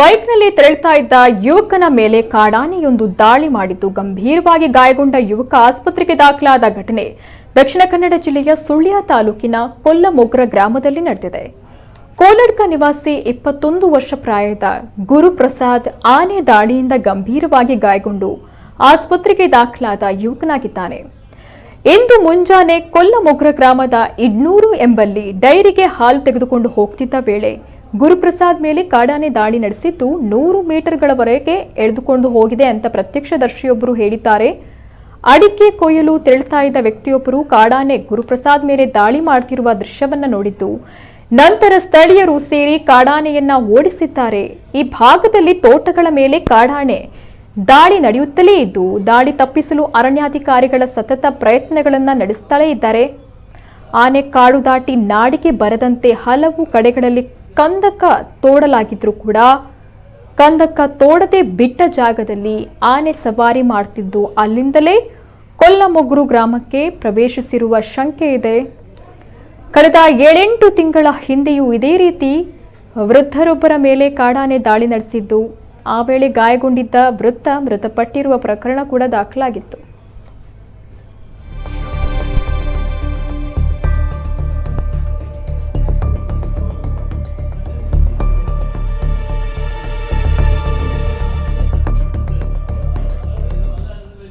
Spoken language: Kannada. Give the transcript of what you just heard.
ಬೈಕ್ನಲ್ಲಿ ತೆರಳುತ್ತಾ ಇದ್ದ ಯುವಕನ ಮೇಲೆ ಕಾಡಾನೆಯೊಂದು ದಾಳಿ ಮಾಡಿದ್ದು ಗಂಭೀರವಾಗಿ ಗಾಯಗೊಂಡ ಯುವಕ ಆಸ್ಪತ್ರೆಗೆ ದಾಖಲಾದ ಘಟನೆ ದಕ್ಷಿಣ ಕನ್ನಡ ಜಿಲ್ಲೆಯ ಸುಳ್ಯ ತಾಲೂಕಿನ ಕೊಲ್ಲಮೊಗ್ರ ಗ್ರಾಮದಲ್ಲಿ ನಡೆದಿದೆ. ಕೋಲಡ್ಕ ನಿವಾಸಿ 21 ವರ್ಷ ಪ್ರಾಯದ ಗುರುಪ್ರಸಾದ್ ಆನೆ ದಾಳಿಯಿಂದ ಗಂಭೀರವಾಗಿ ಗಾಯಗೊಂಡು ಆಸ್ಪತ್ರೆಗೆ ದಾಖಲಾದ ಯುವಕನಾಗಿದ್ದಾನೆ. ಇಂದು ಮುಂಜಾನೆ ಕೊಲ್ಲಮೊಗ್ರ ಗ್ರಾಮದ ಇಡ್ನೂರು ಎಂಬಲ್ಲಿ ಡೈರಿಗೆ ಹಾಲು ತೆಗೆದುಕೊಂಡು ಹೋಗ್ತಿದ್ದ ವೇಳೆ ಗುರುಪ್ರಸಾದ್ ಮೇಲೆ ಕಾಡಾನೆ ದಾಳಿ ನಡೆಸಿದ್ದು 100 ಮೀಟರ್ಗಳವರೆಗೆ ಎಳೆದುಕೊಂಡು ಹೋಗಿದೆ ಅಂತ ಪ್ರತ್ಯಕ್ಷದರ್ಶಿಯೊಬ್ಬರು ಹೇಳಿದ್ದಾರೆ. ಅಡಿಕೆ ಕೊಯ್ಯಲು ತೆರಳುತ್ತಾ ಇದ್ದ ವ್ಯಕ್ತಿಯೊಬ್ಬರು ಕಾಡಾನೆ ಗುರುಪ್ರಸಾದ್ ಮೇಲೆ ದಾಳಿ ಮಾಡುತ್ತಿರುವ ದೃಶ್ಯವನ್ನ ನೋಡಿದ್ದು ನಂತರ ಸ್ಥಳೀಯರು ಸೇರಿ ಕಾಡಾನೆಯನ್ನ ಓಡಿಸಿದ್ದಾರೆ. ಈ ಭಾಗದಲ್ಲಿ ತೋಟಗಳ ಮೇಲೆ ಕಾಡಾನೆ ದಾಳಿ ನಡೆಯುತ್ತಲೇ ಇದ್ದು ದಾಳಿ ತಪ್ಪಿಸಲು ಅರಣ್ಯಾಧಿಕಾರಿಗಳ ಸತತ ಪ್ರಯತ್ನಗಳನ್ನು ನಡೆಸುತ್ತಲೇ ಇದ್ದಾರೆ. ಆನೆ ಕಾಡು ದಾಟಿ ನಾಡಿಗೆ ಬರದಂತೆ ಹಲವು ಕಡೆಗಳಲ್ಲಿ ಕಂದಕ ತೋಡಲಾಗಿದ್ರೂ ಕೂಡ ಕಂದಕ ತೋಡದೆ ಬಿಟ್ಟ ಜಾಗದಲ್ಲಿ ಆನೆ ಸವಾರಿ ಮಾಡುತ್ತಿದ್ದು ಅಲ್ಲಿಂದಲೇ ಕೊಲ್ಲಮೊಗ್ರು ಗ್ರಾಮಕ್ಕೆ ಪ್ರವೇಶಿಸಿರುವ ಶಂಕೆ ಇದೆ. ಕಳೆದ 7-8 ತಿಂಗಳ ಹಿಂದೆಯೂ ಇದೇ ರೀತಿ ವೃದ್ಧರೊಬ್ಬರ ಮೇಲೆ ಕಾಡಾನೆ ದಾಳಿ ನಡೆಸಿದ್ದು ಆ ವೇಳೆ ಗಾಯಗೊಂಡಿದ್ದ ವೃದ್ಧ ಮೃತಪಟ್ಟಿರುವ ಪ್ರಕರಣ ಕೂಡ ದಾಖಲಾಗಿತ್ತು.